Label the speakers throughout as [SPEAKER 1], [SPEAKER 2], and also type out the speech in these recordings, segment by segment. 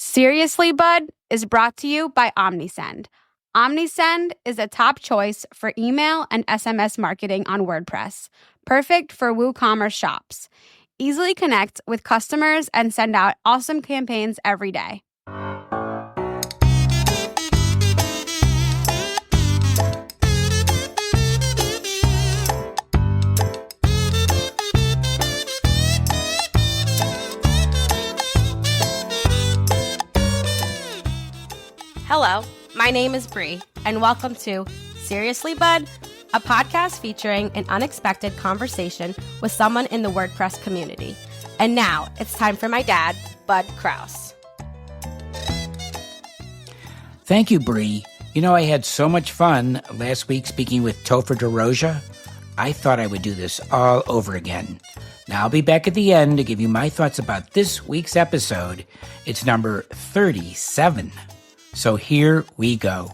[SPEAKER 1] Seriously, Bud is brought to you by OmniSend. OmniSend is a top choice for email and SMS marketing on WordPress, perfect for WooCommerce shops. Easily connect with customers and send out awesome campaigns every day. Hello, my name is Bree, and welcome to Seriously, Bud, a podcast featuring an unexpected conversation with someone in the WordPress community. And now it's time for my dad, Bud Kraus.
[SPEAKER 2] Thank you, Bree. You know, I had so much fun last week speaking with Topher DeRoja. I thought I would do this all over again. Now I'll be back at the end to give you my thoughts about this week's episode. It's number 37. So here we go.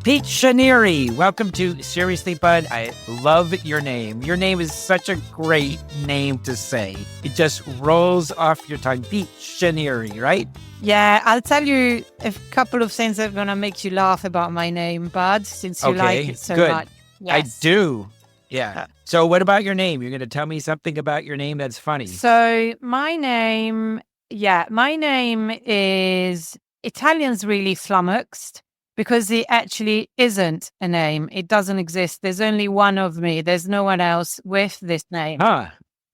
[SPEAKER 2] Piccia Neri, welcome to Seriously, Bud. I love your name. Your name is such a great name to say. It just rolls off your tongue. Piccia Neri, right?
[SPEAKER 3] Yeah, I'll tell you a couple of things that are going to make you laugh about my name, Bud, since you like it so
[SPEAKER 2] good.
[SPEAKER 3] much. Yes.
[SPEAKER 2] I do. Yeah. So what about your name? You're going to tell me something about your name that's funny.
[SPEAKER 3] So my name is, Italians really flummoxed because it actually isn't a name. It doesn't exist. There's only one of me. There's no one else with this name.
[SPEAKER 2] Huh.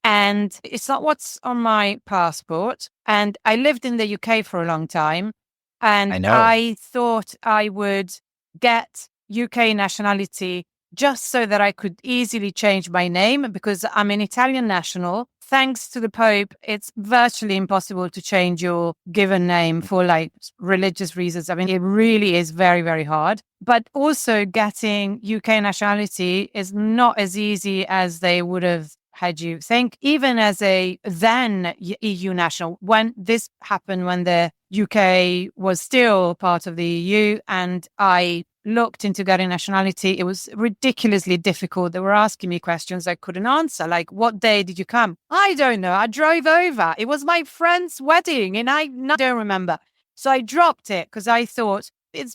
[SPEAKER 3] And it's not what's on my passport. And I lived in the UK for a long time. And I thought I would get UK nationality just so that I could easily change my name because I'm an Italian national. Thanks to the Pope, it's virtually impossible to change your given name for like religious reasons. I mean, it really is very, very hard. But also getting UK nationality is not as easy as they would have had you think, even as a then EU national. When this happened, when the UK was still part of the EU and I looked into getting nationality, it was ridiculously difficult. They were asking me questions I couldn't answer, like, what day did you come? I don't know. I drove over. It was my friend's wedding and I don't remember. So I dropped it because I thought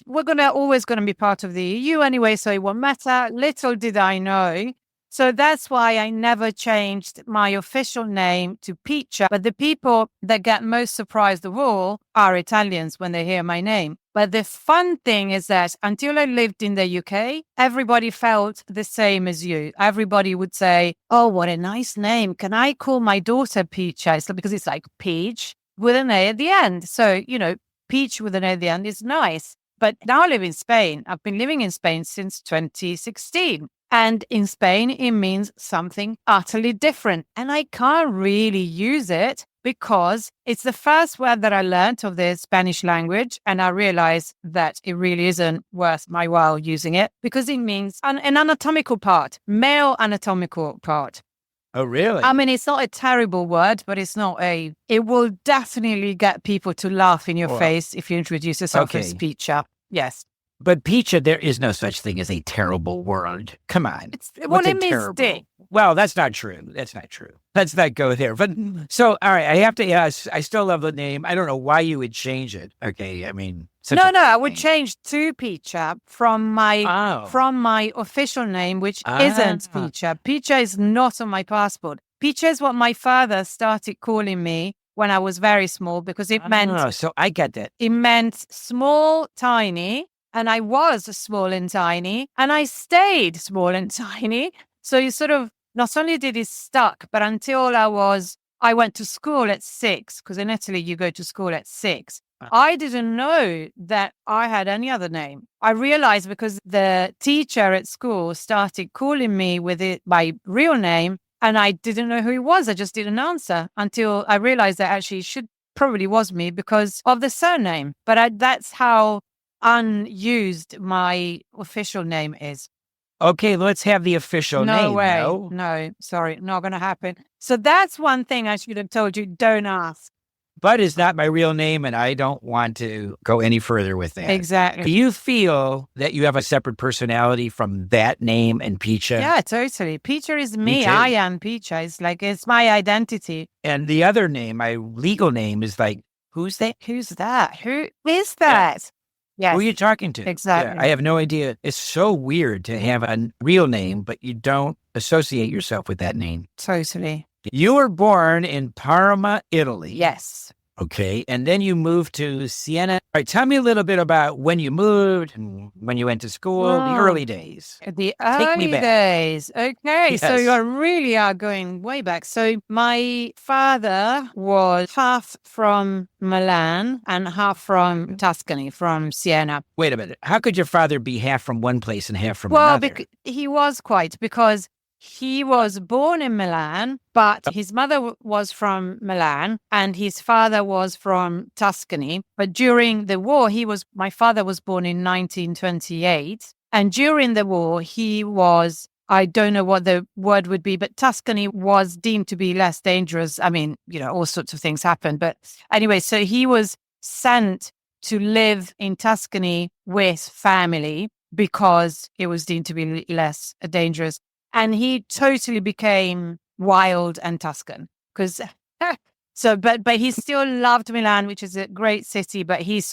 [SPEAKER 3] we're always going to be part of the EU anyway, so it won't matter. Little did I know. So that's why I never changed my official name to Piccia. But the people that get most surprised of all are Italians when they hear my name. But the fun thing is that until I lived in the UK, everybody felt the same as you. Everybody would say, oh, what a nice name. Can I call my daughter Piccia? Because it's like peach with an A at the end. So, peach with an A at the end is nice. But now I live in Spain. I've been living in Spain since 2016. And in Spain, it means something utterly different. And I can't really use it because it's the first word that I learned of the Spanish language. And I realized that it really isn't worth my while using it because it means an anatomical part, male anatomical part.
[SPEAKER 2] Oh, really?
[SPEAKER 3] I mean, it's not a terrible word, but it will definitely get people to laugh in your face if you introduce yourself as Piccia. Yes.
[SPEAKER 2] But Piccia, there is no such thing as a terrible word. Come on.
[SPEAKER 3] Well, it means dick.
[SPEAKER 2] Well, that's not true. Let's not go there. But so, all right, I have to ask, I still love the name. I don't know why you would change it. Okay, I mean.
[SPEAKER 3] I would change to Piccia from my official name, which isn't Piccia. Piccia is not on my passport. Piccia is what my father started calling me when I was very small because it meant.
[SPEAKER 2] Oh, so I get that.
[SPEAKER 3] It meant small, tiny. And I was small and tiny, and I stayed small and tiny. So you sort of, not only did it stuck, but until I went to school at 6, because in Italy you go to school at 6. I didn't know that I had any other name. I realized because the teacher at school started calling me with my real name, and I didn't know who he was. I just didn't answer until I realized that actually it probably was me because of the surname. But that's how unused my official name is.
[SPEAKER 2] Okay, let's have the official name.
[SPEAKER 3] No way. No, sorry, not going to happen. So that's one thing I should have told you, don't ask.
[SPEAKER 2] but it's not my real name, and I don't want to go any further with that.
[SPEAKER 3] Exactly.
[SPEAKER 2] Do you feel that you have a separate personality from that name and Piccia?
[SPEAKER 3] Yeah, totally. Piccia is me. I am Piccia. It's my identity.
[SPEAKER 2] And the other name, my legal name, is like, who's that?
[SPEAKER 3] Who's that? Who is that? Yes.
[SPEAKER 2] Who are you talking to?
[SPEAKER 3] Exactly.
[SPEAKER 2] Yeah, I have no idea. It's so weird to have a real name, but you don't associate yourself with that name.
[SPEAKER 3] Totally.
[SPEAKER 2] You were born in Parma, Italy.
[SPEAKER 3] Yes.
[SPEAKER 2] Okay. And then you moved to Siena. All right. Tell me a little bit about when you moved and when you went to school, the early days.
[SPEAKER 3] The early days. Okay. Yes. So you really are going way back. So my father was half from Milan and half from Tuscany, from Siena.
[SPEAKER 2] Wait a minute. How could your father be half from one place and half from another?
[SPEAKER 3] Well, he was because he was born in Milan, but his mother was from Milan and his father was from Tuscany. But during the war, my father was born in 1928. And during the war, he was, I don't know what the word would be, but Tuscany was deemed to be less dangerous. I mean, all sorts of things happened. But anyway, so he was sent to live in Tuscany with family because it was deemed to be less dangerous. And he totally became wild and Tuscan because but he still loved Milan, which is a great city, but his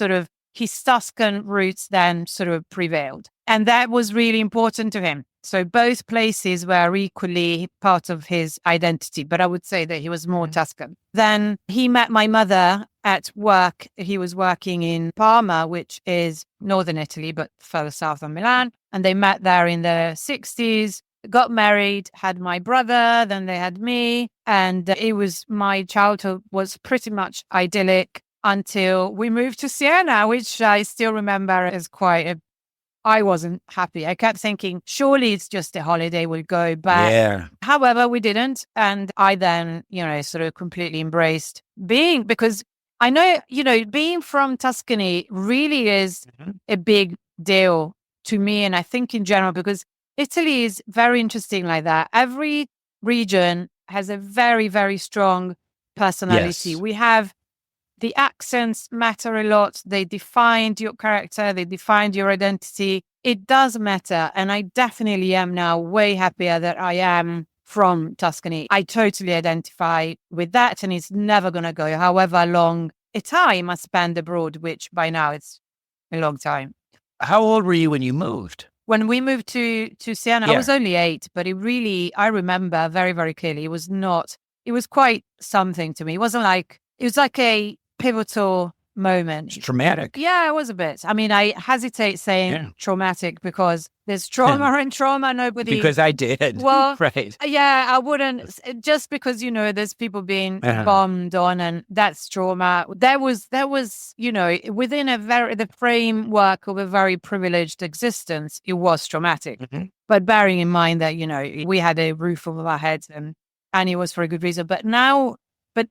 [SPEAKER 3] Tuscan roots then sort of prevailed. And that was really important to him. So both places were equally part of his identity, but I would say that he was more Tuscan. Then he met my mother at work. He was working in Parma, which is northern Italy, but further south of Milan. And they met there in the 60s. Got married, had my brother, then they had me. And my childhood was pretty much idyllic until we moved to Siena, which I still remember as I wasn't happy. I kept thinking, surely it's just a holiday, we'll go back.
[SPEAKER 2] Yeah.
[SPEAKER 3] However, we didn't. And I then, sort of completely embraced because I know, being from Tuscany really is a big deal to me. And I think in general, because Italy is very interesting like that. Every region has a very, very strong personality.
[SPEAKER 2] Yes.
[SPEAKER 3] We have the accents matter a lot. They defined your character. They defined your identity. It does matter. And I definitely am now way happier that I am from Tuscany. I totally identify with that. And it's never going to go however long a time I spend abroad, which by now it's a long time.
[SPEAKER 2] How old were you when you moved?
[SPEAKER 3] When we moved to Siena, I was only 8, but I remember very, very clearly. It was quite something to me. It was like a pivotal moment.
[SPEAKER 2] It's traumatic.
[SPEAKER 3] Yeah, it was a bit. I mean, I hesitate saying traumatic because there's trauma and trauma. Nobody.
[SPEAKER 2] Because I did.
[SPEAKER 3] Well,
[SPEAKER 2] right.
[SPEAKER 3] Yeah, I wouldn't, just because, there's people being bombed on and that's trauma. There was, within the framework of a very privileged existence, it was traumatic. Mm-hmm. But bearing in mind that, we had a roof over our heads and it was for a good reason. But now,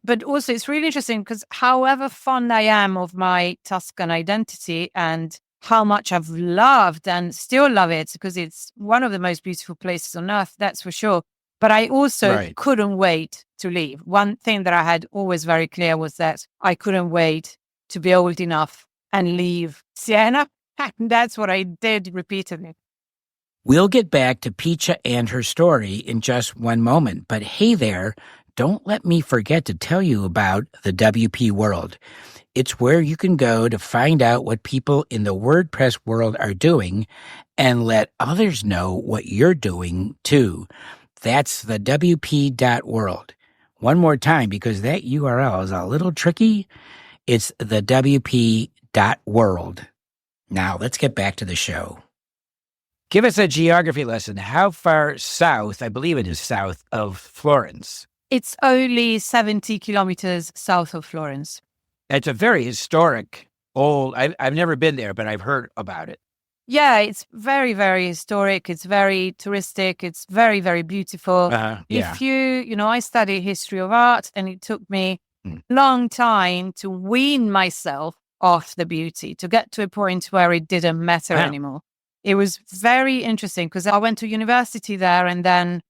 [SPEAKER 3] but also it's really interesting because however fond I am of my Tuscan identity and how much I've loved and still love it because it's one of the most beautiful places on earth, that's for sure. But I also couldn't wait to leave. One thing that I had always very clear was that I couldn't wait to be old enough and leave Siena. And that's what I did repeatedly.
[SPEAKER 2] We'll get back to Piccia and her story in just one moment. But hey there, don't let me forget to tell you about the WP World. It's where you can go to find out what people in the WordPress world are doing and let others know what you're doing too. That's the WP.world. One more time, because that URL is a little tricky. It's the WP.world. Now let's get back to the show. Give us a geography lesson. How far south, I believe it is south, of Florence?
[SPEAKER 3] It's only 70 kilometers south of Florence.
[SPEAKER 2] It's a very historic, old, I've never been there, but I've heard about it.
[SPEAKER 3] Yeah, it's very, very historic. It's very touristic. It's very, very beautiful. If I study history of art and it took me a long time to wean myself off the beauty, to get to a point where it didn't matter anymore. It was very interesting because I went to university there and then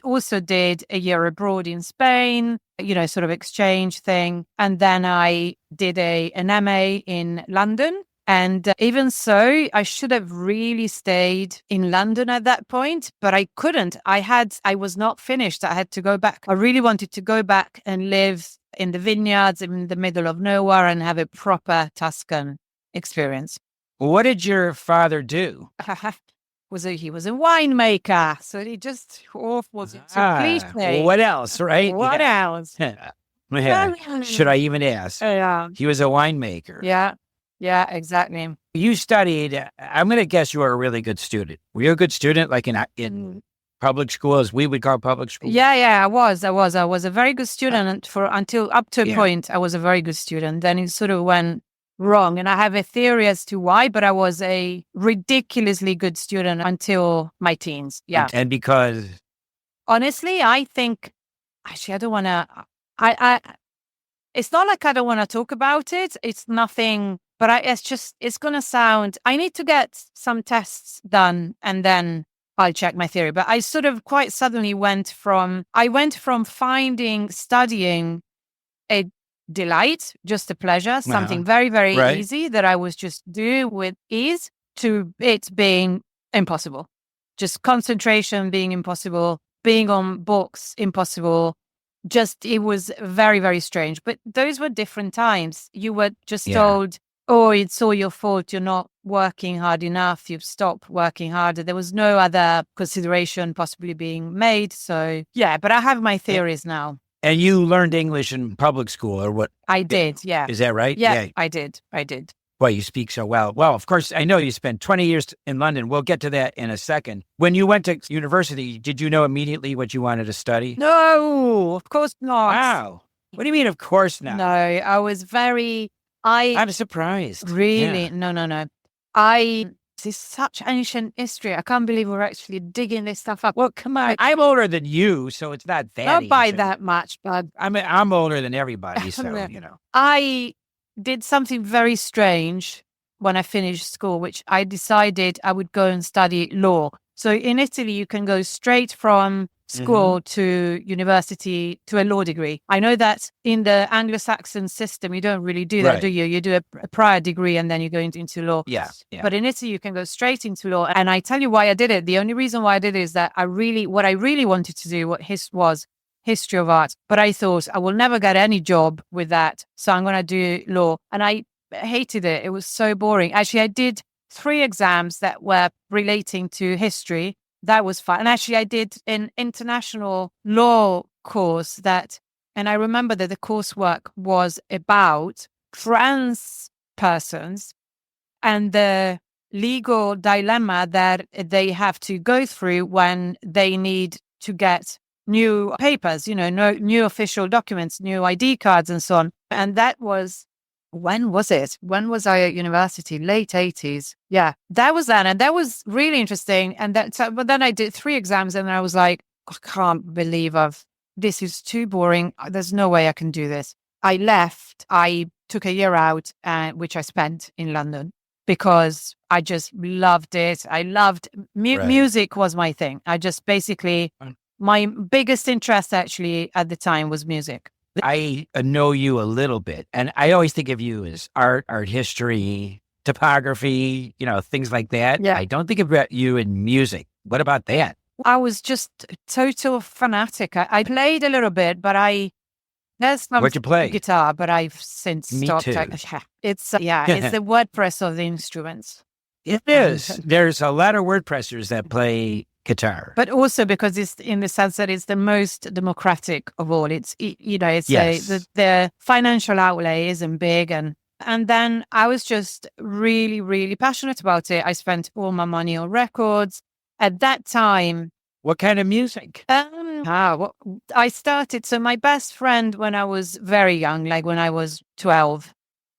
[SPEAKER 3] also did a year abroad in Spain, sort of exchange thing. And then I did an MA in London. And even so, I should have really stayed in London at that point, but I couldn't. I was not finished. I had to go back. I really wanted to go back and live in the vineyards in the middle of nowhere and have a proper Tuscan experience.
[SPEAKER 2] What did your father do?
[SPEAKER 3] He was a winemaker, so he just was it so cliche.
[SPEAKER 2] What else, right?
[SPEAKER 3] What else?
[SPEAKER 2] Should I even ask?
[SPEAKER 3] Yeah.
[SPEAKER 2] He was a winemaker.
[SPEAKER 3] Yeah, exactly.
[SPEAKER 2] You studied, I'm going to guess you were a really good student. Were you a good student, like in public school, as we would call public school?
[SPEAKER 3] Yeah, I was a very good student until up to a point. I was a very good student. Then it sort of went wrong. And I have a theory as to why, but I was a ridiculously good student until my teens. Yeah.
[SPEAKER 2] And because?
[SPEAKER 3] Honestly, I think, actually, I don't want to, it's not like I don't want to talk about it. It's nothing, but it's going to sound, I need to get some tests done and then I'll check my theory. But I sort of quite suddenly went from studying a delight, just a pleasure, something very, very easy that I was just do with ease, to it being impossible. Just concentration being impossible, being on books impossible. Just, it was very, very strange. But those were different times. You were just told, oh, it's all your fault. You're not working hard enough. You've stopped working harder. There was no other consideration possibly being made. So, but I have my theories now.
[SPEAKER 2] And you learned English in public school, or what?
[SPEAKER 3] I did, yeah.
[SPEAKER 2] Is that right?
[SPEAKER 3] Yeah, I did.
[SPEAKER 2] Well, you speak so well. Well, of course, I know you spent 20 years in London. We'll get to that in a second. When you went to university, did you know immediately what you wanted to study?
[SPEAKER 3] No, of course not.
[SPEAKER 2] Wow. What do you mean, of course not?
[SPEAKER 3] No, I was
[SPEAKER 2] I'm surprised.
[SPEAKER 3] Really? Yeah. No. This is such ancient history. I can't believe we're actually digging this stuff up.
[SPEAKER 2] Well, come on. I'm older than you, so it's not that
[SPEAKER 3] Not by
[SPEAKER 2] ancient.
[SPEAKER 3] that much, but...
[SPEAKER 2] I'm older than everybody, so,
[SPEAKER 3] I did something very strange when I finished school, which I decided I would go and study law. So in Italy, you can go straight from school to university to a law degree. I know that in the Anglo-Saxon system, you don't really do that, do you? You do a prior degree and then you go into law.
[SPEAKER 2] Yeah.
[SPEAKER 3] But in Italy, you can go straight into law. And I tell you why I did it. The only reason why I did it is that what I really wanted to do was history of art. But I thought I will never get any job with that. So I'm going to do law. And I hated it. It was so boring. Actually, I did 3 exams that were relating to history. That was fun. And actually, I did an international law course and I remember that the coursework was about trans persons and the legal dilemma that they have to go through when they need to get new papers, new official documents, new ID cards and so on. And that was, when was it? When was I at university? Late 80s. Yeah, that was then. And that was really interesting. But then I did 3 exams and I was like, I can't believe this is too boring. There's no way I can do this. I left. I took a year out, which I spent in London because I just loved it. I loved music was my thing. I just basically, my biggest interest actually at the time was music.
[SPEAKER 2] I know you a little bit, and I always think of you as art history, typography, things like that.
[SPEAKER 3] Yeah.
[SPEAKER 2] I don't think about you in music. What about that?
[SPEAKER 3] I was just a total fanatic. I played a little bit, but
[SPEAKER 2] What'd you play?
[SPEAKER 3] Guitar, but I've since stopped.
[SPEAKER 2] Me too.
[SPEAKER 3] It's it's the WordPress of the instruments.
[SPEAKER 2] It is. There's a lot of WordPressers that play guitar,
[SPEAKER 3] but also because it's in the sense that it's the most democratic of all. It's the financial outlay isn't big, and then I was just really, really passionate about it. I spent all my money on records at that time.
[SPEAKER 2] What kind of music?
[SPEAKER 3] I started. So my best friend when I was very young, like when I was 12,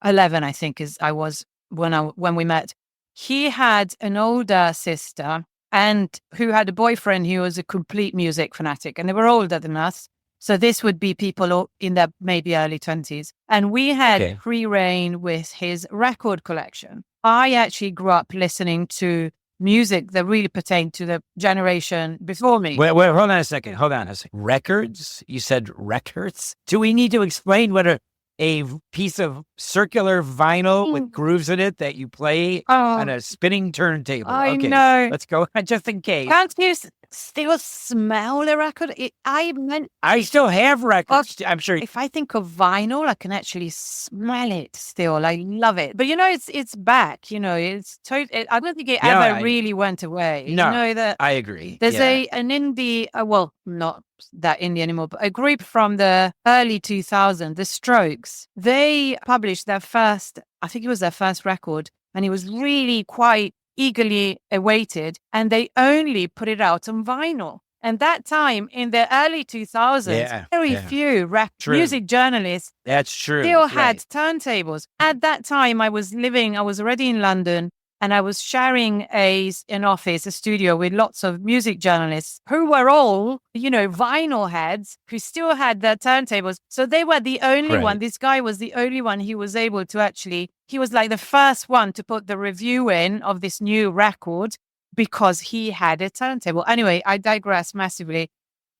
[SPEAKER 3] 11, I think I was when we met. He had an older sister and who had a boyfriend who was a complete music fanatic, and they were older than us. So this would be people in their maybe early 20s. And we had free reign with his record collection. I actually grew up listening to music that really pertained to the generation before me.
[SPEAKER 2] Wait, hold on a second. Records? You said records? Do we need to explain what a piece of circular vinyl with grooves in it that you play on a spinning turntable?
[SPEAKER 3] I know.
[SPEAKER 2] Let's go, just in case.
[SPEAKER 3] Can't you still smell the record?
[SPEAKER 2] I still have records. I'm sure.
[SPEAKER 3] If I think of vinyl, I can actually smell it still. I love it. But it's back. It's totally. I don't think it ever really went away.
[SPEAKER 2] No, that I agree.
[SPEAKER 3] There's an indie. Well, not that indie anymore, but a group from the early 2000s, The Strokes. They published their first. I think it was their first record, and it was really quite eagerly awaited, and they only put it out on vinyl. And that time in the early 2000s, very few music journalists still had turntables. At that time, I was already in London, and I was sharing an office, a studio with lots of music journalists who were all, vinyl heads who still had their turntables. So they were the only one. This guy was the only one who was able to he was like the first one to put the review in of this new record because he had a turntable. Anyway, I digress massively.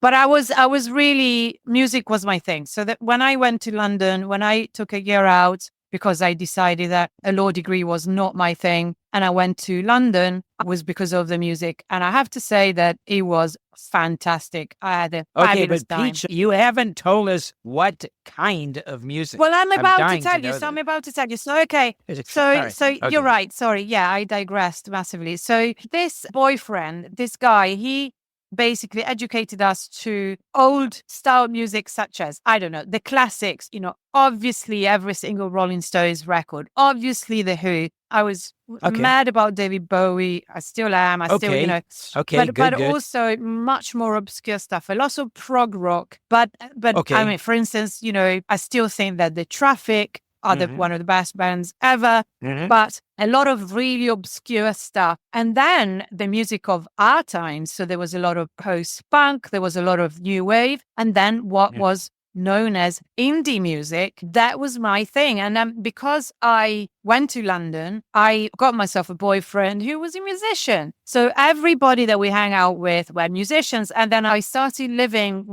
[SPEAKER 3] But I was really, music was my thing. So that when I went to London, when I took a year out, because I decided that a law degree was not my thing, and I went to London, it was because of the music. And I have to say that it was fantastic. I had a fabulous time.
[SPEAKER 2] Piccia, you haven't told us what kind of music.
[SPEAKER 3] Well, I'm about to tell you. So, okay. So you're right. Sorry. Yeah, I digressed massively. So this boyfriend, this guy, he basically educated us to old style music such as, I don't know, the classics, obviously every single Rolling Stones record, obviously The Who. I was mad about David Bowie. I still am. But also much more obscure stuff, a lot of prog rock. But I mean, for instance, I still think that The Traffic are one of the best bands ever, but a lot of really obscure stuff. And then the music of our times. So there was a lot of post-punk, there was a lot of new wave, and then what was known as indie music. That was my thing. And because I went to London, I got myself a boyfriend who was a musician. So everybody that we hang out with were musicians. And then I started living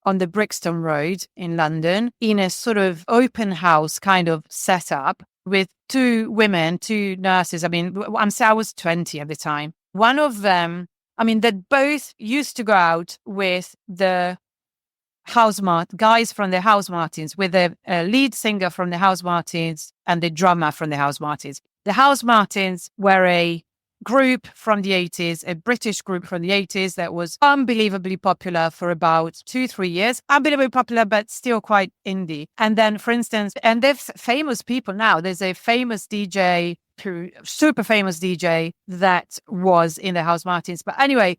[SPEAKER 3] on the Brixton Road in London in a sort of open house kind of setup with two women, two nurses. I mean, I was 20 at the time. One of them, they both used to go out with the guys from the House Martins, with the lead singer from the House Martins and the drummer from the House Martins. The House Martins were a group from the 80s, a British group from the 80s that was unbelievably popular for about 2-3 years. Unbelievably popular, but still quite indie. And then, for instance, and they're famous people now. There's a famous DJ, super famous DJ that was in the House Martins. But anyway,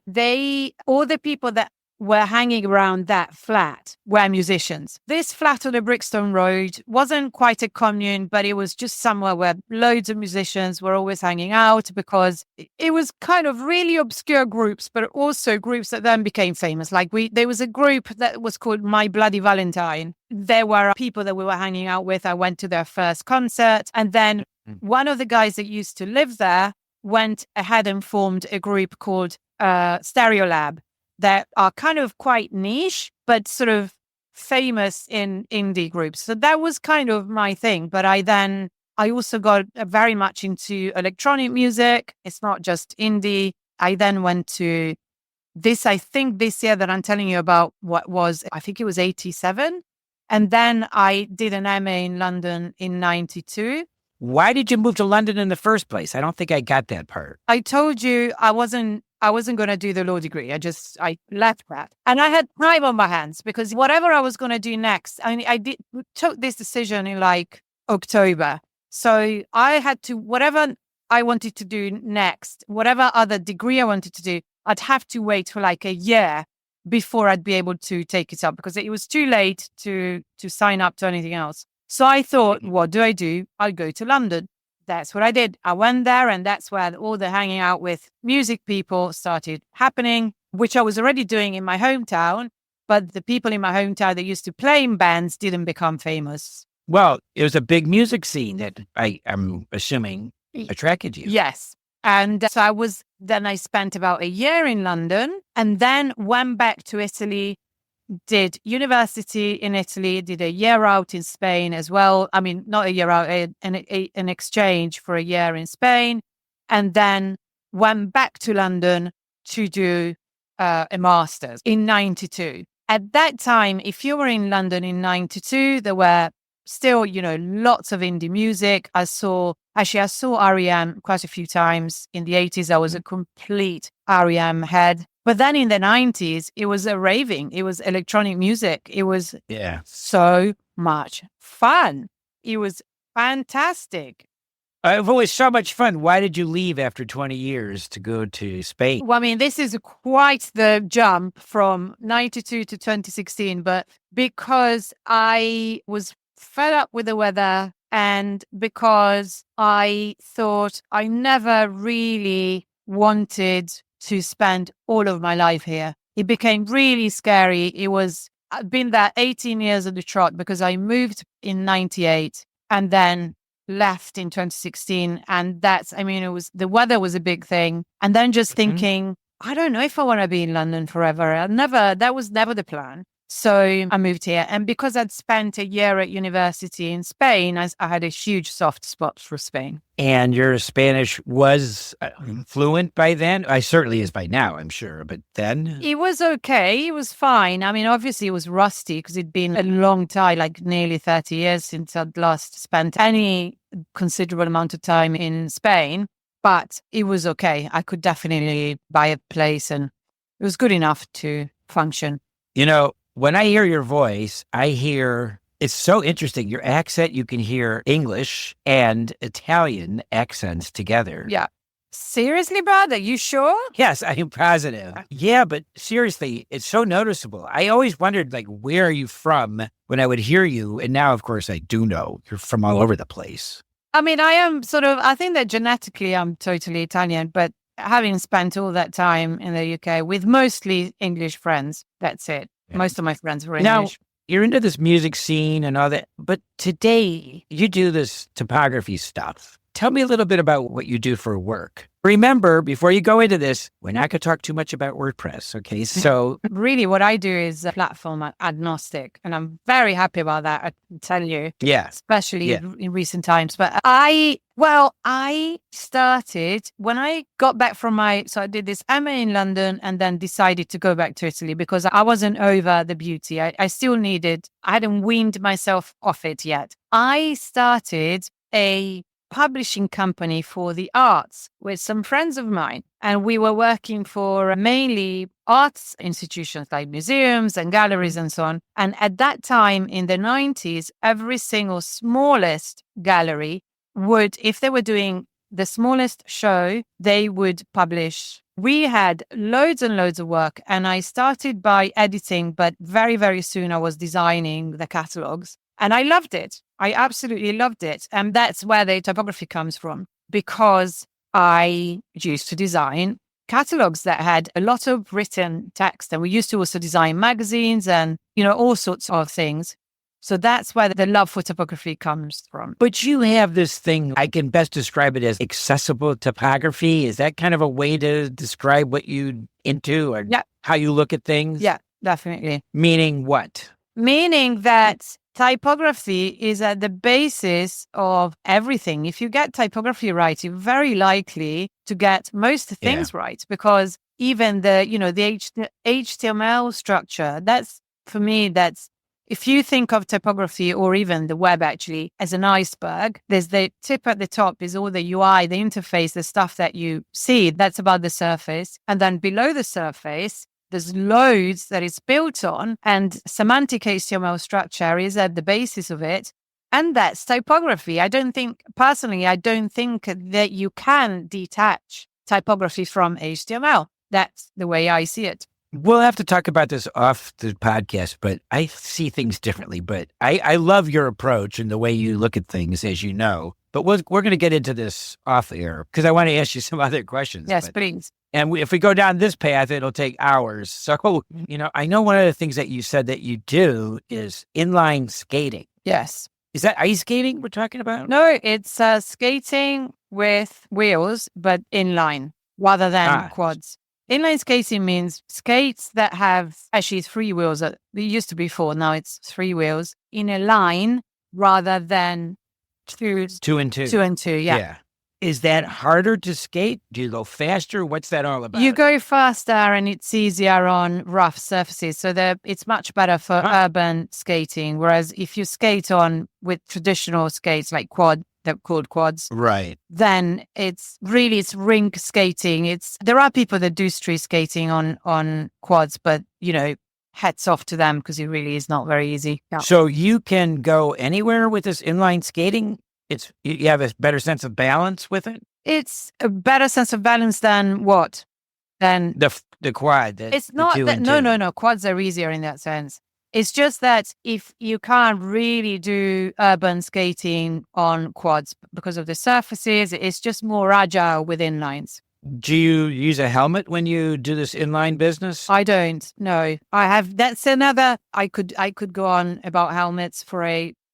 [SPEAKER 3] all the people that were hanging around that flat were musicians. This flat on the Brixton Road wasn't quite a commune, but it was just somewhere where loads of musicians were always hanging out, because it was kind of really obscure groups, but also groups that then became famous. Like there was a group that was called My Bloody Valentine. There were people that we were hanging out with. I went to their first concert, and then one of the guys that used to live there went ahead and formed a group called Stereolab, that are kind of quite niche, but sort of famous in indie groups. So that was kind of my thing. But I also got very much into electronic music. It's not just indie. I then went to this year that I'm telling you about, I think it was 87. And then I did an MA in London in 92.
[SPEAKER 2] Why did you move to London in the first place? I don't think I got that part.
[SPEAKER 3] I told you I wasn't going to do the law degree. I left that. And I had time on my hands, because whatever I was going to do next, I took this decision in like October. So I had to, whatever I wanted to do next, whatever other degree I wanted to do, I'd have to wait for like a year before I'd be able to take it up, because it was too late to sign up to anything else. So I thought, what do? I'll go to London. That's what I did. I went there, and that's where all the hanging out with music people started happening, which I was already doing in my hometown. But the people in my hometown that used to play in bands didn't become famous.
[SPEAKER 2] Well, it was a big music scene that I'm assuming attracted you.
[SPEAKER 3] Yes. And so I spent about a year in London and then went back to Italy, did university in Italy, did a year out in Spain as well. I mean, not a year out, an exchange for a year in Spain, and then went back to London to do a master's in 92. At that time, if you were in London in 92, there were still, lots of indie music. I saw R.E.M. quite a few times. In the 80s, I was a complete R.E.M. head. But then in the 90s, it was a raving. It was electronic music. It was so much fun. It was fantastic.
[SPEAKER 2] It was so much fun. Why did you leave after 20 years to go to Spain?
[SPEAKER 3] Well, I mean, this is quite the jump from 92 to 2016, but because I was fed up with the weather and because I thought I never really wanted to spend all of my life here. It became really scary. I'd been there 18 years of the trot because I moved in 98 and then left in 2016. And the weather was a big thing. And then just thinking, I don't know if I want to be in London forever. That was never the plan. So I moved here. And because I'd spent a year at university in Spain, I had a huge soft spot for Spain.
[SPEAKER 2] And your Spanish was fluent by then? I certainly is by now, I'm sure. But then?
[SPEAKER 3] It was okay. It was fine. I mean, obviously it was rusty because it'd been a long time, like nearly 30 years since I'd last spent any considerable amount of time in Spain. But it was okay. I could definitely buy a place and it was good enough to function.
[SPEAKER 2] When I hear your voice, it's so interesting. Your accent, you can hear English and Italian accents together.
[SPEAKER 3] Yeah. Seriously, Brad? Are you sure?
[SPEAKER 2] Yes, I am positive. Yeah, but seriously, it's so noticeable. I always wondered, where are you from when I would hear you? And now, of course, I do know you're from all over the place.
[SPEAKER 3] I mean, I think that genetically I'm totally Italian, but having spent all that time in the UK with mostly English friends, that's it. Yeah. Most of my friends were English.
[SPEAKER 2] Now, you're into this music scene and all that, but today you do this typography stuff. Tell me a little bit about what you do for work. Remember, before you go into this, we're not going to talk too much about WordPress, okay? So
[SPEAKER 3] really what I do is platform agnostic, and I'm very happy about that, I can tell you.
[SPEAKER 2] Yeah.
[SPEAKER 3] Especially in recent times. But I started when I got back so I did this MA in London and then decided to go back to Italy because I wasn't over the beauty. I hadn't weaned myself off it yet. I started a publishing company for the arts with some friends of mine. And we were working for mainly arts institutions like museums and galleries and so on. And at that time in the 90s, every single smallest gallery would, if they were doing the smallest show, they would publish. We had loads and loads of work. And I started by editing, but very, very soon I was designing the catalogs. And I loved it. I absolutely loved it. And that's where the typography comes from, because I used to design catalogs that had a lot of written text. And we used to also design magazines and, all sorts of things. So that's where the love for typography comes from.
[SPEAKER 2] But you have this thing, I can best describe it as accessible typography. Is that kind of a way to describe what you into or how you look at things?
[SPEAKER 3] Yeah, definitely.
[SPEAKER 2] Meaning what?
[SPEAKER 3] Meaning that typography is at the basis of everything. If you get typography right, you're very likely to get most things right, because even the HTML structure, for me, if you think of typography or even the web actually as an iceberg, there's the tip at the top is all the UI, the interface, the stuff that you see, that's about the surface. And then below the surface, there's loads that it's built on, and semantic HTML structure is at the basis of it. And that's typography. I don't think that you can detach typography from HTML. That's the way I see it.
[SPEAKER 2] We'll have to talk about this off the podcast, but I see things differently. But I love your approach and the way you look at things, as you know. But we're going to get into this off the air because I want to ask you some other questions.
[SPEAKER 3] Yes, please.
[SPEAKER 2] And if we go down this path, it'll take hours. So, I know one of the things that you said that you do is inline skating.
[SPEAKER 3] Yes.
[SPEAKER 2] Is that ice skating we're talking about?
[SPEAKER 3] No, it's skating with wheels, but inline rather than quads. Inline skating means skates that have actually 3 wheels. It used to be 4, now it's 3 wheels in a line rather than 2 and 2. 2 and 2, yeah.
[SPEAKER 2] Is that harder to skate? Do you go faster? What's that all about?
[SPEAKER 3] You go faster and it's easier on rough surfaces. So it's much better for urban skating. Whereas if you skate on with traditional skates like they're called quads.
[SPEAKER 2] Right.
[SPEAKER 3] Then it's rink skating. There are people that do street skating on quads, but hats off to them because it really is not very easy. Yeah.
[SPEAKER 2] So you can go anywhere with this inline skating? You have a better sense of balance with it?
[SPEAKER 3] It's a better sense of balance than what? Than
[SPEAKER 2] the quad.
[SPEAKER 3] It's not that. No. Quads are easier in that sense. It's just that if you can't really do urban skating on quads because of the surfaces, it's just more agile with inlines.
[SPEAKER 2] Do you use a helmet when you do this inline business?
[SPEAKER 3] I don't. No, I have. That's another. I could go on about helmets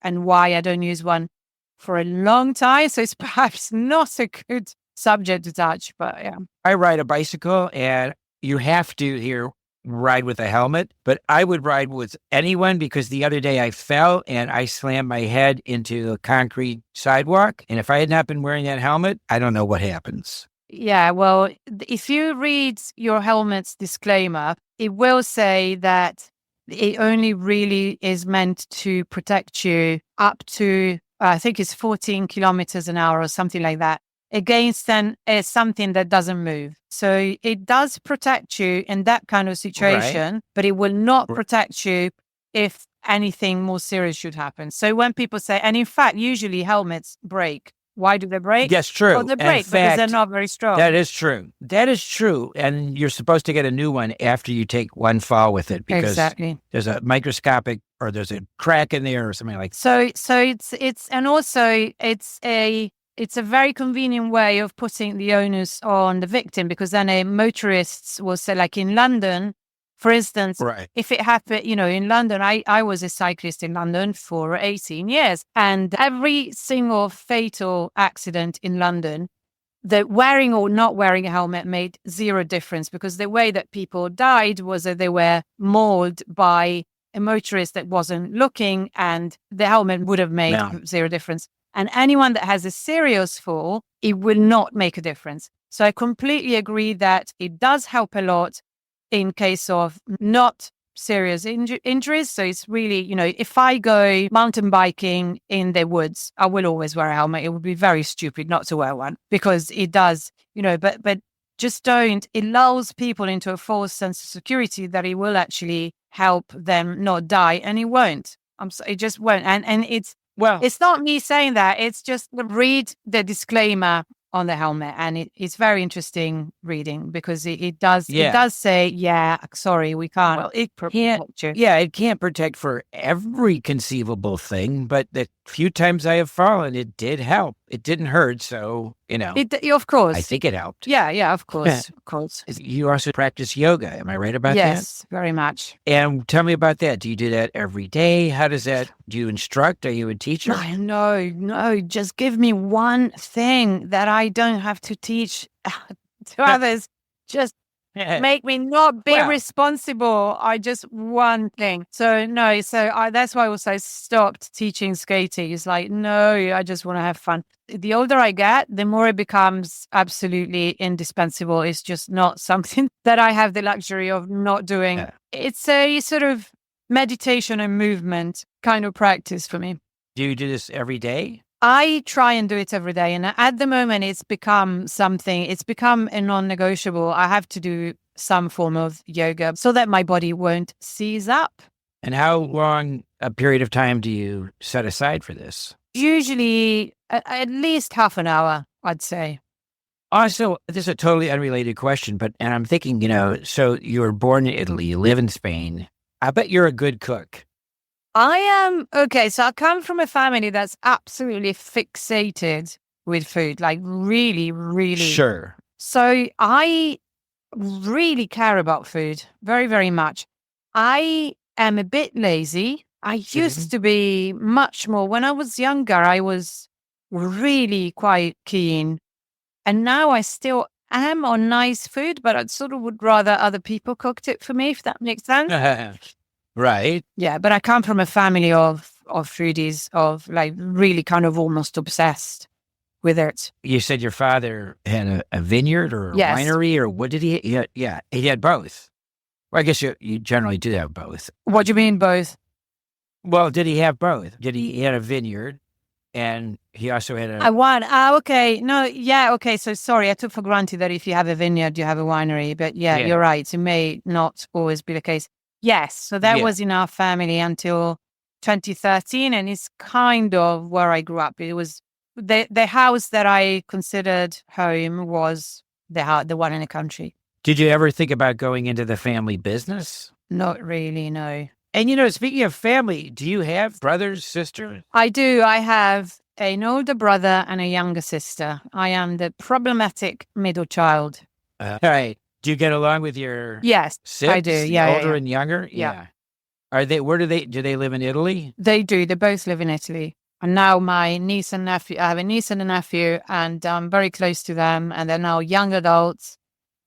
[SPEAKER 3] and why I don't use one for a long time. So it's perhaps not a good subject to touch, but yeah.
[SPEAKER 2] I ride a bicycle and you have to here ride with a helmet, but I would ride with anyone because the other day I fell and I slammed my head into a concrete sidewalk. And if I had not been wearing that helmet, I don't know what happens.
[SPEAKER 3] Yeah, well, if you read your helmet's disclaimer, it will say that it only really is meant to protect you up to I think it's 14 kilometers an hour or something like that, against something that doesn't move. So it does protect you in that kind of situation, but it will not protect you if anything more serious should happen. So when people say, and in fact, usually helmets break. Why do they break?
[SPEAKER 2] Yes, true.
[SPEAKER 3] Well, they break because they're not very strong.
[SPEAKER 2] That is true. And you're supposed to get a new one after you take one fall with it because there's a microscopic or there's a crack in there or something like that.
[SPEAKER 3] So it's a very convenient way of putting the onus on the victim because then motorists will say, like in London, for instance, if it happened, in London, I was a cyclist in London for 18 years. And every single fatal accident in London, the wearing or not wearing a helmet made zero difference because the way that people died was that they were mauled by a motorist that wasn't looking and the helmet would have made zero difference. And anyone that has a serious fall, it will not make a difference. So I completely agree that it does help a lot in case of not serious injuries. So it's really, if I go mountain biking in the woods, I will always wear a helmet. It would be very stupid not to wear one because it does, but just don't. It lulls people into a false sense of security that it will actually help them not die, and it won't. It just won't. And it's not me saying that. It's just read the disclaimer on the helmet, and it's very interesting reading because it does say, sorry, we can't.
[SPEAKER 2] Well, it can't. It can't protect for every conceivable thing, but the few times I have fallen, it did help. It didn't hurt, so
[SPEAKER 3] of course,
[SPEAKER 2] I think it helped.
[SPEAKER 3] Yeah, of course, of course.
[SPEAKER 2] You also practice yoga, am I right about that?
[SPEAKER 3] Yes, very much.
[SPEAKER 2] And tell me about that. Do you do that every day? How does that? Do you instruct? Are you a teacher?
[SPEAKER 3] No. Just give me one thing that I don't have to teach to others. Just make me not be responsible. One thing. So no, that's why I also stopped teaching skating. It's like, no, I just want to have fun. The older I get, the more it becomes absolutely indispensable. It's just not something that I have the luxury of not doing. Yeah. It's a sort of meditation and movement kind of practice for me.
[SPEAKER 2] Do you do this every day?
[SPEAKER 3] I try and do it every day. And at the moment, it's become a non-negotiable. I have to do some form of yoga so that my body won't seize up.
[SPEAKER 2] And how long a period of time do you set aside for this?
[SPEAKER 3] Usually at least half an hour, I'd say.
[SPEAKER 2] Also, this is a totally unrelated question, and I'm thinking, so you were born in Italy, you live in Spain. I bet you're a good cook.
[SPEAKER 3] I am. Okay, so I come from a family that's absolutely fixated with food, like really, really.
[SPEAKER 2] Sure.
[SPEAKER 3] So I really care about food very, very much. I am a bit lazy. I used to be much more. When I was younger, I was really quite keen And now I still am on nice food, but I sort of would rather other people cooked it for me, if that makes sense.
[SPEAKER 2] Right.
[SPEAKER 3] Yeah, but I come from a family of foodies, of like really kind of almost obsessed with it.
[SPEAKER 2] You said your father had a vineyard or a winery, or what did he? Yeah, he had both. Well, I guess you generally do have both.
[SPEAKER 3] What do you mean both?
[SPEAKER 2] Well, did he have both? He had a vineyard, and he also had a...
[SPEAKER 3] I won. Okay. No, yeah, okay. So sorry, I took for granted that if you have a vineyard, you have a winery. But yeah, you're right. It may not always be the case. Yes. So that was in our family until 2013, and it's kind of where I grew up. It was the house that I considered home was the one in the country.
[SPEAKER 2] Did you ever think about going into the family business?
[SPEAKER 3] Not really, no.
[SPEAKER 2] And, speaking of family, do you have brothers, sisters?
[SPEAKER 3] I do. I have an older brother and a younger sister. I am the problematic middle child.
[SPEAKER 2] All right. Do you get along with your siblings?
[SPEAKER 3] I do. Yeah.
[SPEAKER 2] Older and younger?
[SPEAKER 3] Yeah.
[SPEAKER 2] Are they, do they live in Italy?
[SPEAKER 3] They do. They both live in Italy. And now my niece and nephew, I have a niece and a nephew, and I'm very close to them. And they're now young adults.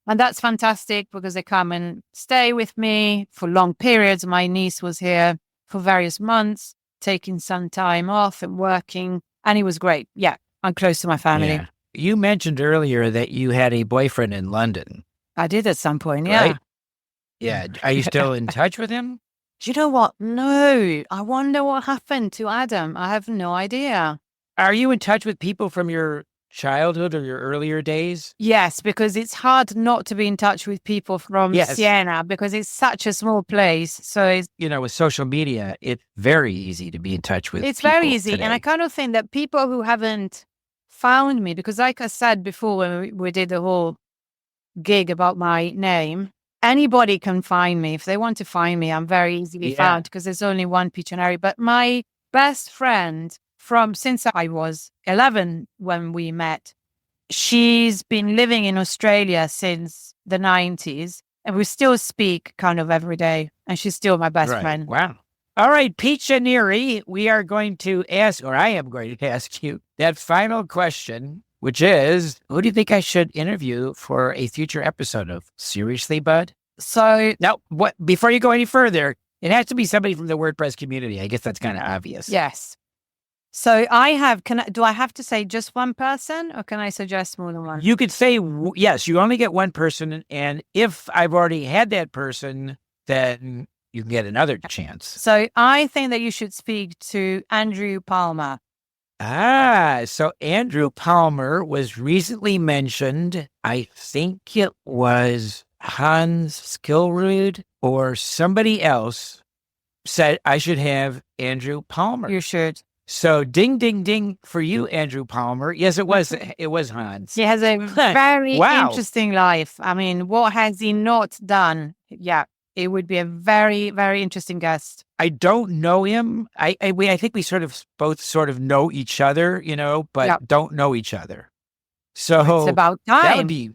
[SPEAKER 3] And that's fantastic because they come and stay with me for long periods. My niece was here for various months, taking some time off and working. And it was great. Yeah, I'm close to my family.
[SPEAKER 2] Yeah. You mentioned earlier that you had a boyfriend in London.
[SPEAKER 3] I did at some point, yeah.
[SPEAKER 2] Right? Yeah. Are you still in touch with him?
[SPEAKER 3] Do you know what? No. I wonder what happened to Adam. I have no idea.
[SPEAKER 2] Are you in touch with people from your childhood or your earlier days?
[SPEAKER 3] Yes, because it's hard not to be in touch with people from Siena because it's such a small place. So it's,
[SPEAKER 2] with social media, it's very easy to be in touch with.
[SPEAKER 3] It's very easy.
[SPEAKER 2] Today.
[SPEAKER 3] And I kind of think that people who haven't found me, because like I said before, when we did the whole gig about my name, anybody can find me. If they want to find me, I'm very easily found because there's only one Piccia Neri. But my best friend since I was 11 when we met, she's been living in Australia since the 90s, and we still speak kind of every day, and she's still my best friend.
[SPEAKER 2] Wow. All right, Piccia Neri, we are going to ask, or I am going to ask you that final question, which is, who do you think I should interview for a future episode of Seriously, Bud?
[SPEAKER 3] So
[SPEAKER 2] now, before you go any further, it has to be somebody from the WordPress community. I guess that's kind of obvious.
[SPEAKER 3] Yes. So do I have to say just one person, or can I suggest more than one?
[SPEAKER 2] You could say, yes, you only get one person. And if I've already had that person, then you can get another chance.
[SPEAKER 3] So I think that you should speak to Andrew Palmer.
[SPEAKER 2] So Andrew Palmer was recently mentioned. I think it was Hans Skillrud or somebody else said I should have Andrew Palmer.
[SPEAKER 3] You should.
[SPEAKER 2] So ding, ding, ding for you, Andrew Palmer. Yes, it was Hans.
[SPEAKER 3] He has a very interesting life. I mean, what has he not done? Yeah, it would be a very, very interesting guest.
[SPEAKER 2] I don't know him. I think we both sort of know each other, but don't know each other. So
[SPEAKER 3] it's about time.
[SPEAKER 2] That would be,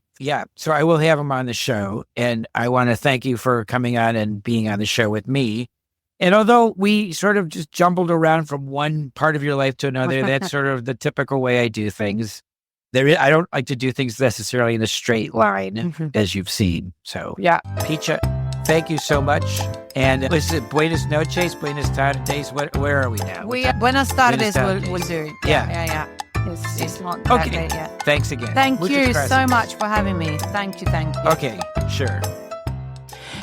[SPEAKER 2] so I will have him on the show. And I want to thank you for coming on and being on the show with me. And although we sort of just jumbled around from one part of your life to another, that's sort of the typical way I do things. I don't like to do things necessarily in a straight line, as you've seen. So, Piccia, thank you so much. And is it Buenas noches, Buenas tardes? Where are we now?
[SPEAKER 3] Buenas tardes will do. Yeah. It's not that late yet.
[SPEAKER 2] Thanks again.
[SPEAKER 3] Thank you so much for having me. Thank you.
[SPEAKER 2] Okay, sure.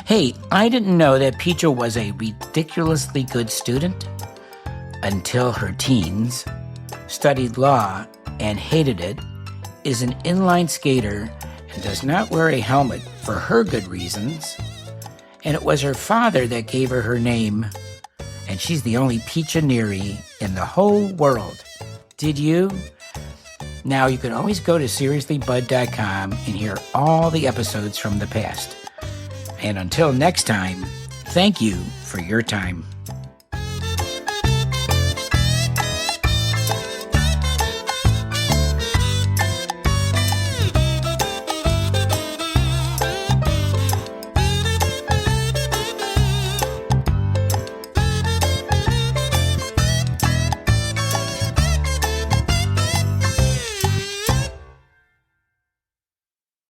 [SPEAKER 4] Hey, I didn't know that Piccia was a ridiculously good student until her teens, studied law and hated it, is an inline skater and does not wear a helmet for her good reasons, and it was her father that gave her name, and she's the only Piccia Neri in the whole world. Did you? Now, you can always go to SeriouslyBud.com and hear all the episodes from the past. And until next time, thank you for your time.